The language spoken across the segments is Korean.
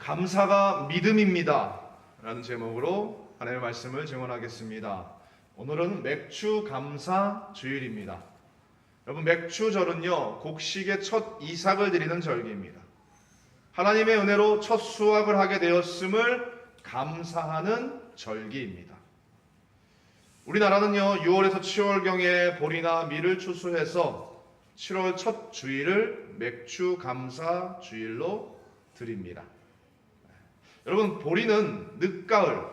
감사가 믿음입니다 라는 제목으로 하나님의 말씀을 증언하겠습니다. 오늘은 맥주 감사 주일입니다. 여러분, 맥주절은요 곡식의 첫 이삭을 드리는 절기입니다. 하나님의 은혜로 첫 수확을 하게 되었음을 감사하는 절기입니다. 우리나라는요 6월에서 7월경에 보리나 밀을 추수해서 7월 첫 주일을 맥주 감사 주일로 드립니다. 여러분, 보리는 늦가을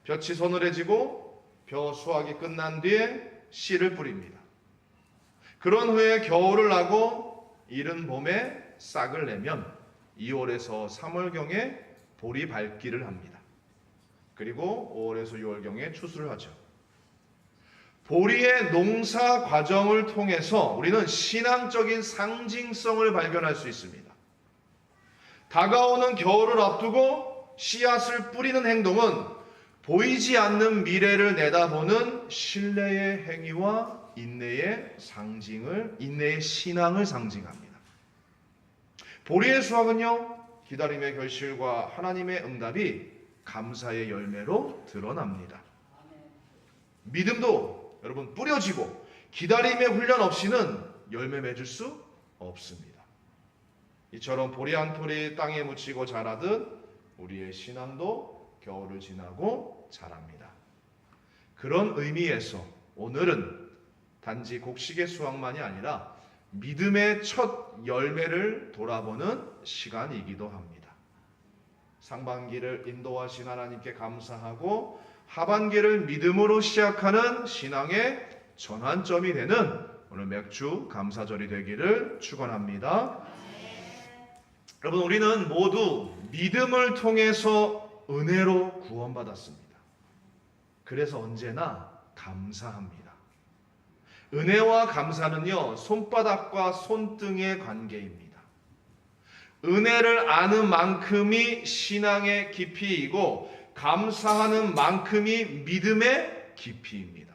볕이 서늘해지고 벼 수확이 끝난 뒤에 씨를 뿌립니다. 그런 후에 겨울을 나고 이른 봄에 싹을 내면 2월에서 3월경에 보리 밟기를 합니다. 그리고 5월에서 6월경에 추수를 하죠. 보리의 농사 과정을 통해서 우리는 신앙적인 상징성을 발견할 수 있습니다. 다가오는 겨울을 앞두고 씨앗을 뿌리는 행동은 보이지 않는 미래를 내다보는 신뢰의 행위와 인내의 신앙을 상징합니다. 보리의 수확은요, 기다림의 결실과 하나님의 응답이 감사의 열매로 드러납니다. 믿음도 여러분 뿌려지고 기다림의 훈련 없이는 열매 맺을 수 없습니다. 이처럼 보리 한 톨이 땅에 묻히고 자라듯 우리의 신앙도 겨울을 지나고 자랍니다. 그런 의미에서 오늘은 단지 곡식의 수확만이 아니라 믿음의 첫 열매를 돌아보는 시간이기도 합니다. 상반기를 인도하신 하나님께 감사하고 하반기를 믿음으로 시작하는 신앙의 전환점이 되는 오늘 맥주 감사절이 되기를 축원합니다. 여러분, 우리는 모두 믿음을 통해서 은혜로 구원받았습니다. 그래서 언제나 감사합니다. 은혜와 감사는요, 손바닥과 손등의 관계입니다. 은혜를 아는 만큼이 신앙의 깊이이고 감사하는 만큼이 믿음의 깊이입니다.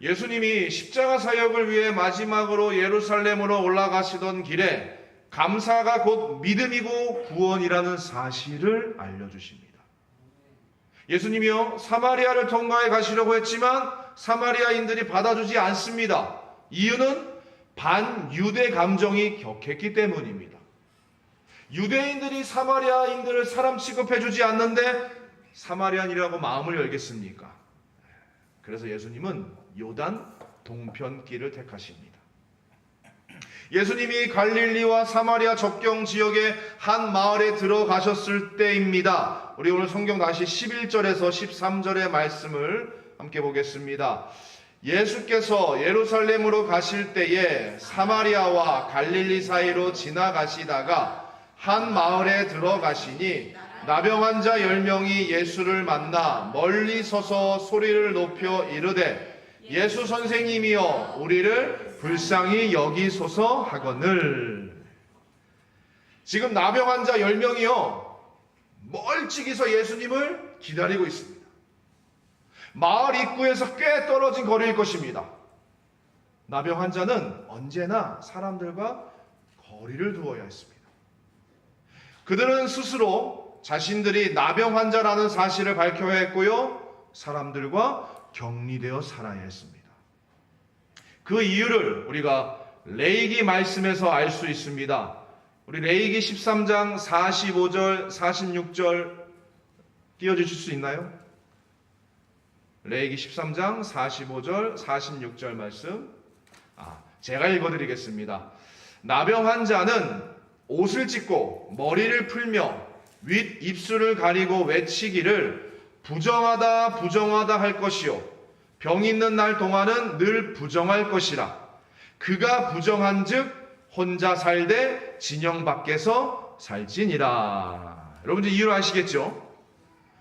예수님이 십자가 사역을 위해 마지막으로 예루살렘으로 올라가시던 길에 감사가 곧 믿음이고 구원이라는 사실을 알려주십니다. 예수님이요 사마리아를 통과해 가시려고 했지만 사마리아인들이 받아주지 않습니다. 이유는 반유대 감정이 격했기 때문입니다. 유대인들이 사마리아인들을 사람 취급해주지 않는데 사마리아인이라고 마음을 열겠습니까? 그래서 예수님은 요단 동편길을 택하십니다. 예수님이 갈릴리와 사마리아 접경 지역의 한 마을에 들어가셨을 때입니다. 우리 오늘 성경 다시 11절에서 13절의 말씀을 함께 보겠습니다. 예수께서 예루살렘으로 가실 때에 사마리아와 갈릴리 사이로 지나가시다가 한 마을에 들어가시니 나병 환자 10명이 예수를 만나 멀리 서서 소리를 높여 이르되 예수 선생님이여 우리를 불쌍히 여기소서 하거늘. 지금 나병 환자 10명이요 멀찍이서 예수님을 기다리고 있습니다. 마을 입구에서 꽤 떨어진 거리일 것입니다. 나병 환자는 언제나 사람들과 거리를 두어야 했습니다. 그들은 스스로 자신들이 나병 환자라는 사실을 밝혀야 했고요, 사람들과 격리되어 살아야 했습니다. 그 이유를 우리가 레위기 말씀에서 알 수 있습니다. 우리 레위기 13장 45절 46절 띄워주실 수 있나요? 레위기 13장 45절 46절 말씀, 제가 읽어드리겠습니다. 나병 환자는 옷을 찢고 머리를 풀며 윗 입술을 가리고 외치기를 부정하다 부정하다 할 것이요 병 있는 날 동안은 늘 부정할 것이라. 그가 부정한즉 혼자 살되 진영 밖에서 살지니라. 여러분 이제 이유를 아시겠죠?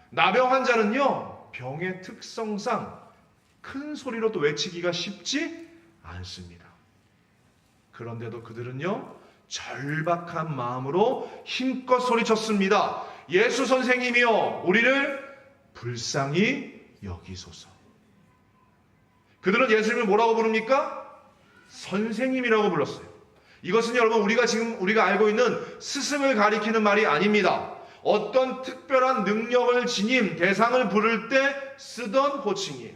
나병 환자는요 병의 특성상 큰 소리로 또 외치기가 쉽지 않습니다. 그런데도 그들은요 절박한 마음으로 힘껏 소리쳤습니다. 예수 선생님이여 우리를 불쌍히 여기소서. 그들은 예수님을 뭐라고 부릅니까? 선생님이라고 불렀어요. 이것은 여러분 우리가 알고 있는 스승을 가리키는 말이 아닙니다. 어떤 특별한 능력을 지닌 대상을 부를 때 쓰던 호칭이에요.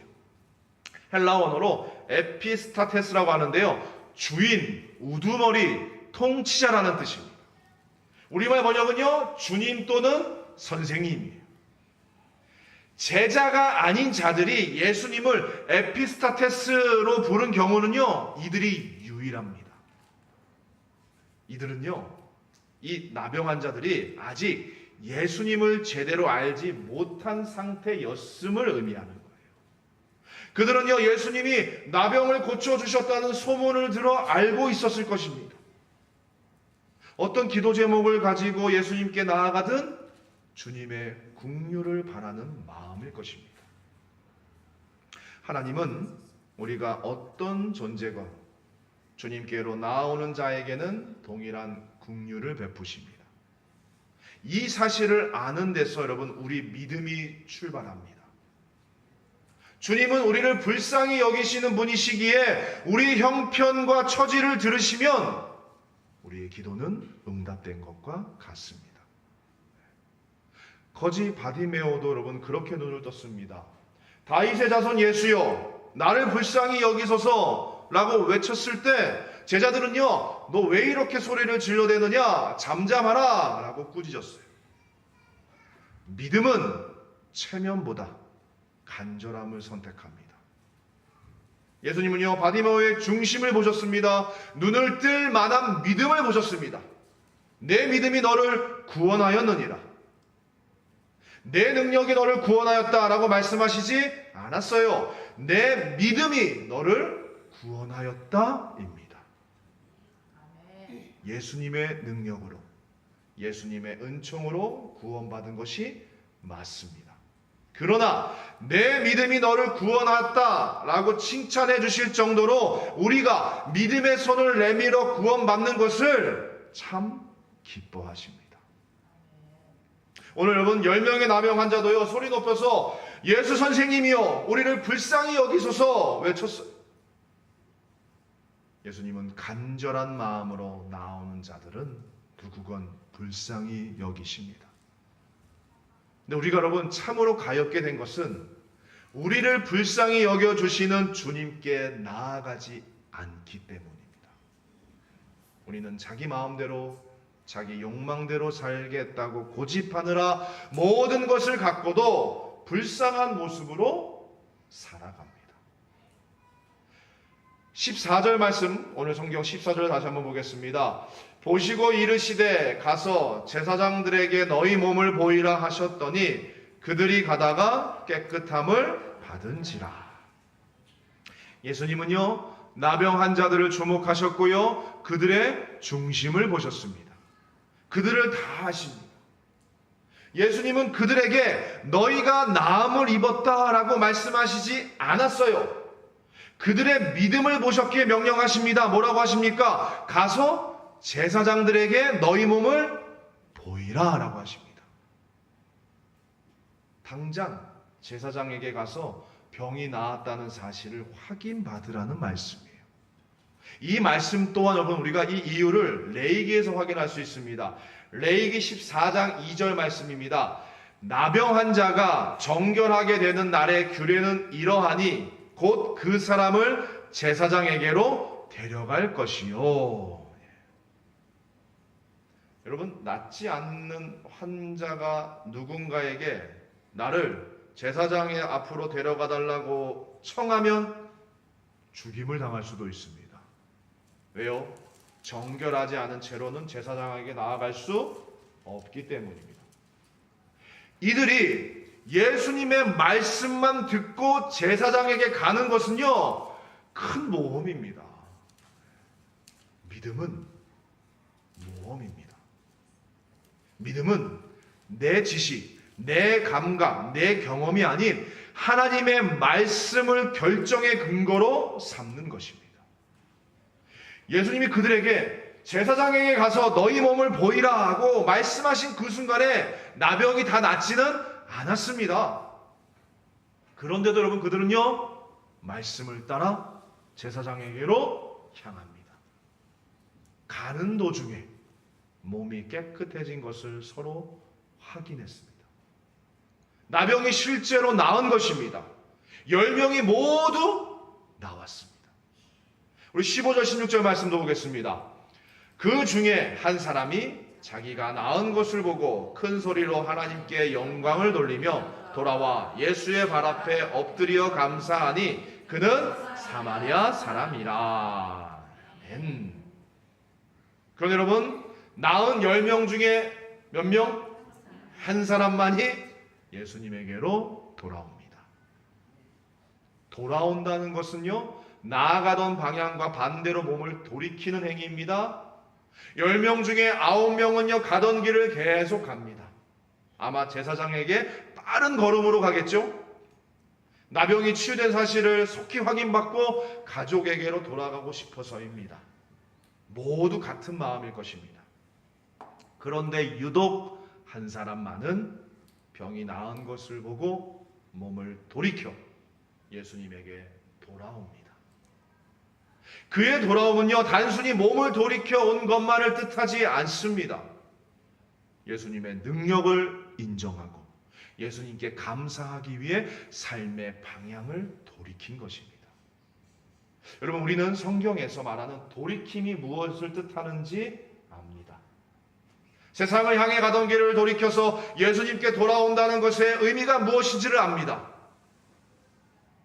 헬라 원어로 에피스타테스라고 하는데요. 주인, 우두머리, 통치자라는 뜻입니다. 우리말 번역은요. 주님 또는 선생님이에요. 제자가 아닌 자들이 예수님을 에피스타테스로 부른 경우는요. 이들이 유일합니다. 이들은요. 이 나병 환자들이 아직 예수님을 제대로 알지 못한 상태였음을 의미하는 거예요. 그들은요, 예수님이 나병을 고쳐주셨다는 소문을 들어 알고 있었을 것입니다. 어떤 기도 제목을 가지고 예수님께 나아가든 주님의 긍휼을 바라는 마음일 것입니다. 하나님은 우리가 어떤 존재건 주님께로 나아오는 자에게는 동일한 긍휼을 베푸십니다. 이 사실을 아는 데서 여러분 우리 믿음이 출발합니다. 주님은 우리를 불쌍히 여기시는 분이시기에 우리 형편과 처지를 들으시면 우리의 기도는 응답된 것과 같습니다. 거지 바디메오도 여러분 그렇게 눈을 떴습니다. 다윗의 자손 예수여 나를 불쌍히 여기소서 라고 외쳤을 때 제자들은요 너 왜 이렇게 소리를 질러대느냐 잠잠하라 라고 꾸짖었어요. 믿음은 체면보다 간절함을 선택합니다. 예수님은요 바디메오의 중심을 보셨습니다. 눈을 뜰 만한 믿음을 보셨습니다. 내 믿음이 너를 구원하였느니라. 내 능력이 너를 구원하였다라고 말씀하시지 않았어요. 내 믿음이 너를 구원하였다입니다. 예수님의 능력으로 예수님의 은총으로 구원받은 것이 맞습니다. 그러나 내 믿음이 너를 구원하였다라고 칭찬해 주실 정도로 우리가 믿음의 손을 내밀어 구원받는 것을 참 기뻐하십니다. 오늘 여러분 10명의 나병 환자도요 소리 높여서 예수 선생님이여 우리를 불쌍히 여기소서 외쳤어요. 예수님은 간절한 마음으로 나오는 자들은 누구건 불쌍히 여기십니다. 근데 우리가 여러분 참으로 가엾게 된 것은 우리를 불쌍히 여겨주시는 주님께 나아가지 않기 때문입니다. 우리는 자기 마음대로 자기 욕망대로 살겠다고 고집하느라 모든 것을 갖고도 불쌍한 모습으로 살아갑니다. 14절 말씀 오늘 성경 14절 다시 한번 보겠습니다. 보시고 이르시되 가서 제사장들에게 너희 몸을 보이라 하셨더니 그들이 가다가 깨끗함을 받은지라. 예수님은요 나병 환자들을 주목하셨고요 그들의 중심을 보셨습니다. 그들을 다 아십니다. 예수님은 그들에게 너희가 나음을 입었다라고 말씀하시지 않았어요. 그들의 믿음을 보셨기에 명령하십니다. 뭐라고 하십니까? 가서 제사장들에게 너희 몸을 보이라 라고 하십니다. 당장 제사장에게 가서 병이 나았다는 사실을 확인받으라는 말씀이에요. 이 말씀 또한 여러분 우리가 이 이유를 레위기에서 확인할 수 있습니다. 레위기 14장 2절 말씀입니다. 나병 환자가 정결하게 되는 날의 규례는 이러하니 곧 그 사람을 제사장에게로 데려갈 것이요. 여러분 낫지 않는 환자가 누군가에게 나를 제사장의 앞으로 데려가 달라고 청하면 죽임을 당할 수도 있습니다. 왜요? 정결하지 않은 채로는 제사장에게 나아갈 수 없기 때문입니다. 이들이 예수님의 말씀만 듣고 제사장에게 가는 것은요 큰 모험입니다. 믿음은 모험입니다. 믿음은 내 지식, 내 감각, 내 경험이 아닌 하나님의 말씀을 결정의 근거로 삼는 것입니다. 예수님이 그들에게 제사장에게 가서 너희 몸을 보이라 하고 말씀하신 그 순간에 나병이 다 낫지는 않았습니다. 그런데도 여러분 그들은요 말씀을 따라 제사장에게로 향합니다. 가는 도중에 몸이 깨끗해진 것을 서로 확인했습니다. 나병이 실제로 나은 것입니다. 10명이 모두 나왔습니다. 우리 15절 16절 말씀도 보겠습니다. 그 중에 한 사람이 자기가 나은 것을 보고 큰 소리로 하나님께 영광을 돌리며 돌아와 예수의 발 앞에 엎드려 감사하니 그는 사마리아 사람이라. 아멘. 그럼 여러분, 나은 10명 중에 몇 명? 한 사람만이 예수님에게로 돌아옵니다. 돌아온다는 것은요, 나아가던 방향과 반대로 몸을 돌이키는 행위입니다. 10명 중에 9명은요, 가던 길을 계속 갑니다. 아마 제사장에게 빠른 걸음으로 가겠죠? 나병이 치유된 사실을 속히 확인받고 가족에게로 돌아가고 싶어서입니다. 모두 같은 마음일 것입니다. 그런데 유독 한 사람만은 병이 나은 것을 보고 몸을 돌이켜 예수님에게 돌아옵니다. 그의 돌아옴은요, 단순히 몸을 돌이켜 온 것만을 뜻하지 않습니다. 예수님의 능력을 인정하고 예수님께 감사하기 위해 삶의 방향을 돌이킨 것입니다. 여러분, 우리는 성경에서 말하는 돌이킴이 무엇을 뜻하는지 압니다. 세상을 향해 가던 길을 돌이켜서 예수님께 돌아온다는 것의 의미가 무엇인지를 압니다.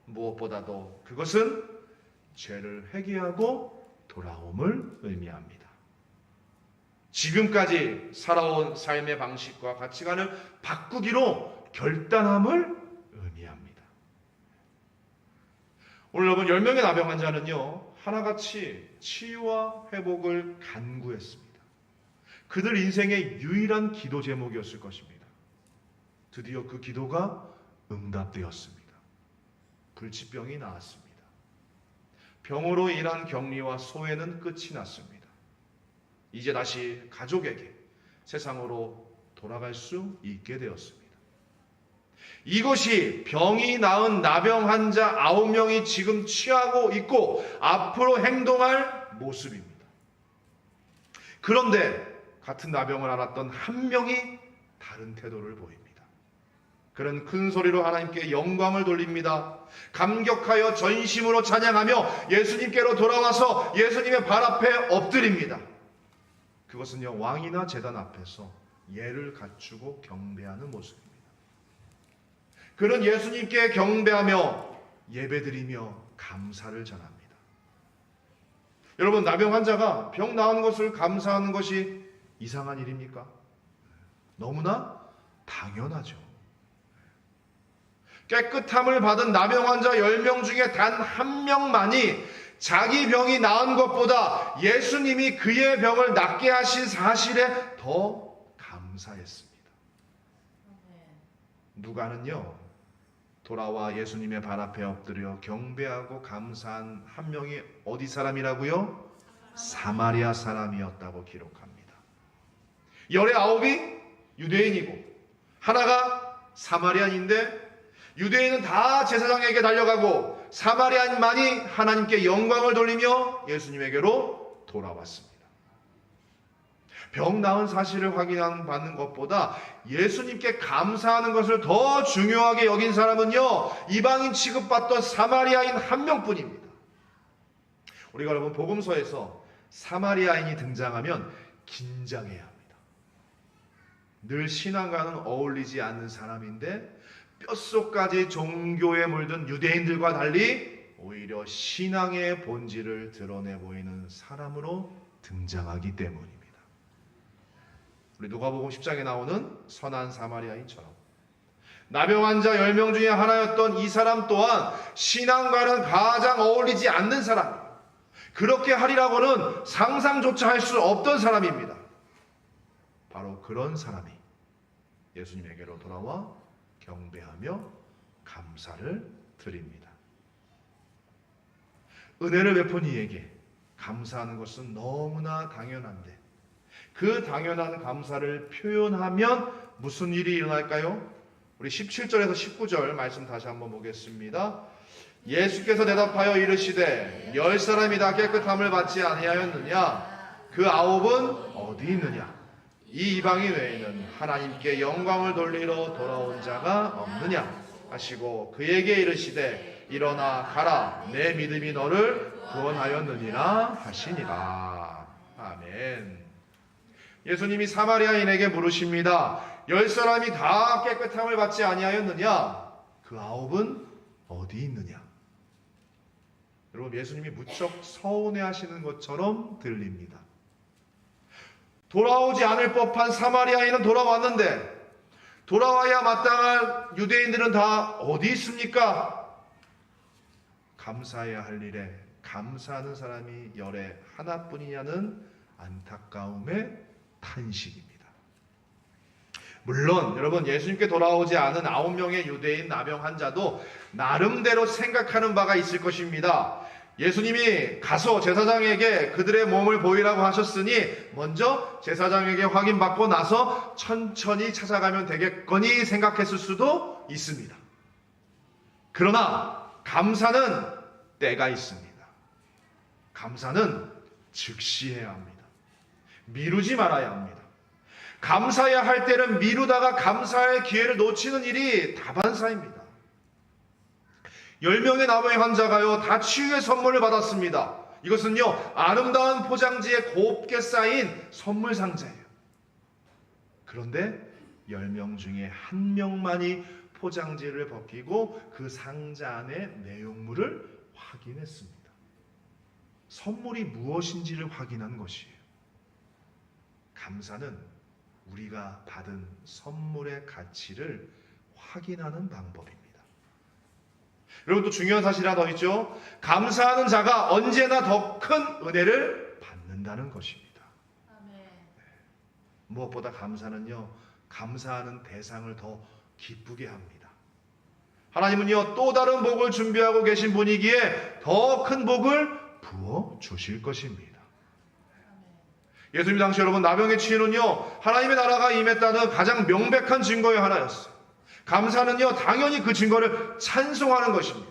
무엇보다도 그것은 죄를 회개하고 돌아옴을 의미합니다. 지금까지 살아온 삶의 방식과 가치관을 바꾸기로 결단함을 의미합니다. 오늘 여러분, 10명의 나병 환자는요, 하나같이 치유와 회복을 간구했습니다. 그들 인생의 유일한 기도 제목이었을 것입니다. 드디어 그 기도가 응답되었습니다. 불치병이 나았습니다. 병으로 인한 격리와 소외는 끝이 났습니다. 이제 다시 가족에게, 세상으로 돌아갈 수 있게 되었습니다. 이것이 병이 나은 나병 환자 9명이 지금 취하고 있고 앞으로 행동할 모습입니다. 그런데 같은 나병을 앓았던 한 명이 다른 태도를 보입니다. 그는 큰 소리로 하나님께 영광을 돌립니다. 감격하여 전심으로 찬양하며 예수님께로 돌아와서 예수님의 발 앞에 엎드립니다. 그것은요, 왕이나 제단 앞에서 예를 갖추고 경배하는 모습입니다. 그는 예수님께 경배하며 예배드리며 감사를 전합니다. 여러분, 나병 환자가 병 나은 것을 감사하는 것이 이상한 일입니까? 너무나 당연하죠. 깨끗함을 받은 나병 환자 10명 중에 단 한 명만이 자기 병이 나은 것보다 예수님이 그의 병을 낫게 하신 사실에 더 감사했습니다. 누가는요, 돌아와 예수님의 발 앞에 엎드려 경배하고 감사한 한 명이 어디 사람이라고요? 사마리아 사람이었다고 기록합니다. 열의 9이 유대인이고 하나가 사마리아인인데, 유대인은 다 제사장에게 달려가고 사마리아인만이 하나님께 영광을 돌리며 예수님에게로 돌아왔습니다. 병 나은 사실을 받는 것보다 예수님께 감사하는 것을 더 중요하게 여긴 사람은요, 이방인 취급받던 사마리아인 한 명뿐입니다. 우리가 여러분, 복음서에서 사마리아인이 등장하면 긴장해야 합니다. 늘 신앙과는 어울리지 않는 사람인데 뼛속까지 종교에 물든 유대인들과 달리 오히려 신앙의 본질을 드러내 보이는 사람으로 등장하기 때문입니다. 우리 누가복음 10장에 나오는 선한 사마리아인처럼 나병 환자 10명 중에 하나였던 이 사람 또한 신앙과는 가장 어울리지 않는 사람입니다. 그렇게 하리라고는 상상조차 할 수 없던 사람입니다. 바로 그런 사람이 예수님에게로 돌아와 경배하며 감사를 드립니다. 은혜를 베푼 이에게 감사하는 것은 너무나 당연한데, 그 당연한 감사를 표현하면 무슨 일이 일어날까요? 우리 17절에서 19절 말씀 다시 한번 보겠습니다. 예수께서 대답하여 이르시되 10사람이 다 깨끗함을 받지 아니하였느냐? 그 아홉은 어디 있느냐? 이 이방인 외에는 하나님께 영광을 돌리러 돌아온 자가 없느냐 하시고 그에게 이르시되 일어나 가라 내 믿음이 너를 구원하였느니라 하시니라. 아멘. 예수님이 사마리아인에게 물으십니다. 10사람이 다 깨끗함을 받지 아니하였느냐? 그 아홉은 어디 있느냐? 여러분, 예수님이 무척 서운해하시는 것처럼 들립니다. 돌아오지 않을 법한 사마리아인은 돌아왔는데 돌아와야 마땅한 유대인들은 다 어디 있습니까? 감사해야 할 일에 감사하는 사람이 열에 하나뿐이냐는 안타까움의 탄식입니다. 물론 여러분, 예수님께 돌아오지 않은 9명의 유대인 나병 환자도 나름대로 생각하는 바가 있을 것입니다. 예수님이 가서 제사장에게 그들의 몸을 보이라고 하셨으니 먼저 제사장에게 확인받고 나서 천천히 찾아가면 되겠거니 생각했을 수도 있습니다. 그러나 감사는 때가 있습니다. 감사는 즉시 해야 합니다. 미루지 말아야 합니다. 감사해야 할 때는 미루다가 감사할 기회를 놓치는 일이 다반사입니다. 10명의 나병 환자가요 다 치유의 선물을 받았습니다. 이것은요 아름다운 포장지에 곱게 쌓인 선물 상자예요. 그런데 10명 중에 1명만이 포장지를 벗기고 그 상자 안의 내용물을 확인했습니다. 선물이 무엇인지를 확인한 것이에요. 감사는 우리가 받은 선물의 가치를 확인하는 방법입니다. 여러분, 또 중요한 사실이 하나 더 있죠. 감사하는 자가 언제나 더 큰 은혜를 받는다는 것입니다. 무엇보다 감사는요, 감사하는 대상을 더 기쁘게 합니다. 하나님은요 또 다른 복을 준비하고 계신 분이기에 더 큰 복을 부어 주실 것입니다. 예수님 당시 여러분, 나병의 치유는요 하나님의 나라가 임했다는 가장 명백한 증거의 하나였어요. 감사는요 당연히 그 증거를 찬송하는 것입니다.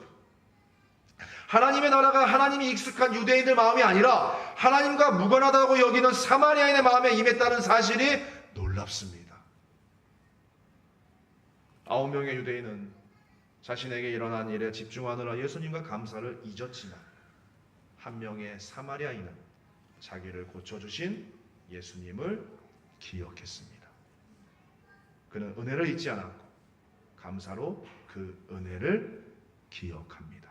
하나님의 나라가 하나님이 익숙한 유대인들 마음이 아니라 하나님과 무관하다고 여기는 사마리아인의 마음에 임했다는 사실이 놀랍습니다. 9명의 유대인은 자신에게 일어난 일에 집중하느라 예수님과 감사를 잊었지만 1명의 사마리아인은 자기를 고쳐주신 예수님을 기억했습니다. 그는 은혜를 잊지 않았고 감사로 그 은혜를 기억합니다.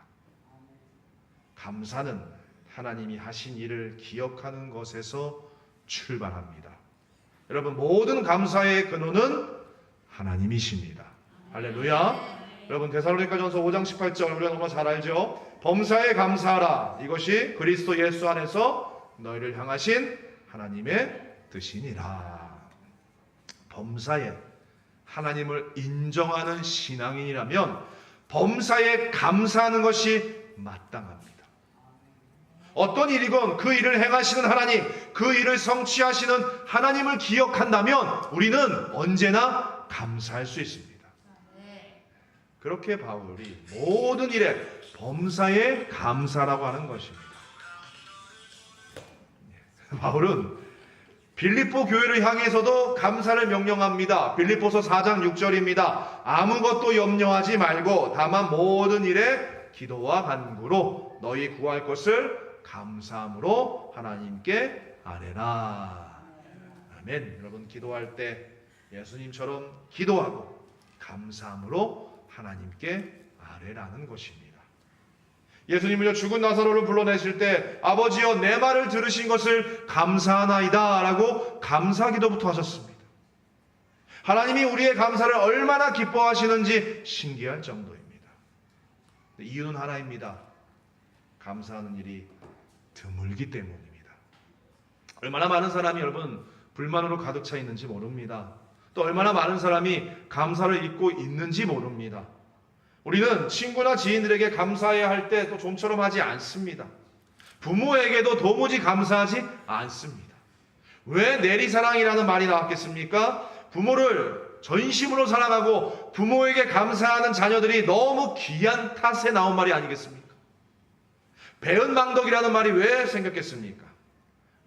감사는 하나님이 하신 일을 기억하는 것에서 출발합니다. 여러분, 모든 감사의 근원은 하나님이십니다. 할렐루야. 여러분, 데살로니가전서 5장 18절 우리가 너무 잘 알죠. 범사에 감사하라. 이것이 그리스도 예수 안에서 너희를 향하신 하나님의 뜻이니라. 범사에 하나님을 인정하는 신앙인이라면 범사에 감사하는 것이 마땅합니다. 어떤 일이건 그 일을 행하시는 하나님, 그 일을 성취하시는 하나님을 기억한다면 우리는 언제나 감사할 수 있습니다. 그렇게 바울이 모든 일에 범사에 감사라고 하는 것입니다. 바울은 빌립보 교회를 향해서도 감사를 명령합니다. 빌립보서 4장 6절입니다. 아무것도 염려하지 말고 다만 모든 일에 기도와 간구로 너희 구할 것을 감사함으로 하나님께 아뢰라. 아멘. 여러분, 기도할 때 예수님처럼 기도하고 감사함으로 하나님께 아뢰라는 것입니다. 예수님은요 죽은 나사로를 불러내실 때 아버지여 내 말을 들으신 것을 감사하나이다 라고 감사기도부터 하셨습니다. 하나님이 우리의 감사를 얼마나 기뻐하시는지 신기할 정도입니다. 이유는 하나입니다. 감사하는 일이 드물기 때문입니다. 얼마나 많은 사람이 여러분 불만으로 가득 차 있는지 모릅니다. 또 얼마나 많은 사람이 감사를 잊고 있는지 모릅니다. 우리는 친구나 지인들에게 감사해야 할 때 또 좀처럼 하지 않습니다. 부모에게도 도무지 감사하지 않습니다. 왜 내리사랑이라는 말이 나왔겠습니까? 부모를 전심으로 사랑하고 부모에게 감사하는 자녀들이 너무 귀한 탓에 나온 말이 아니겠습니까? 배은망덕이라는 말이 왜 생겼겠습니까?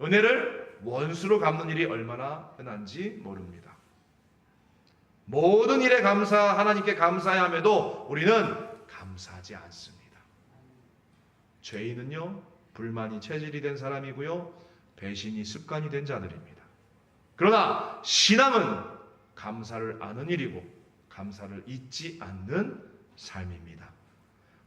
은혜를 원수로 갚는 일이 얼마나 흔한지 모릅니다. 모든 일에 하나님께 감사해야 함에도 우리는 감사하지 않습니다. 죄인은요, 불만이 체질이 된 사람이고요, 배신이 습관이 된 자들입니다. 그러나 신앙은 감사를 아는 일이고 감사를 잊지 않는 삶입니다.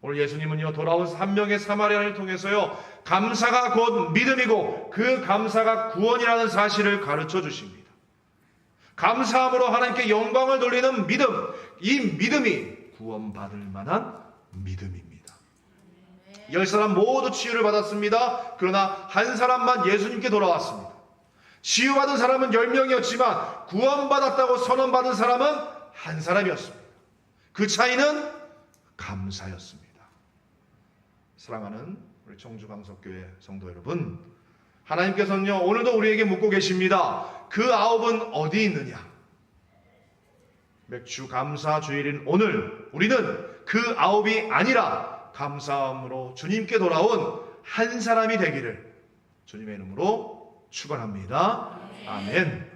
오늘 예수님은요, 돌아온 3명의 사마리아인을 통해서요, 감사가 곧 믿음이고 그 감사가 구원이라는 사실을 가르쳐 주십니다. 감사함으로 하나님께 영광을 돌리는 믿음, 이 믿음이 구원받을 만한 믿음입니다. 10사람 모두 치유를 받았습니다. 그러나 한 사람만 예수님께 돌아왔습니다. 치유받은 사람은 10명이었지만 구원받았다고 선언받은 사람은 한 사람이었습니다. 그 차이는 감사였습니다. 사랑하는 우리 청주강석교회 성도 여러분, 하나님께서는요, 오늘도 우리에게 묻고 계십니다. 그 9은 어디 있느냐? 맥주 감사 주일인 오늘 우리는 그 9이 아니라 감사함으로 주님께 돌아온 한 사람이 되기를 주님의 이름으로 축원합니다. 아멘.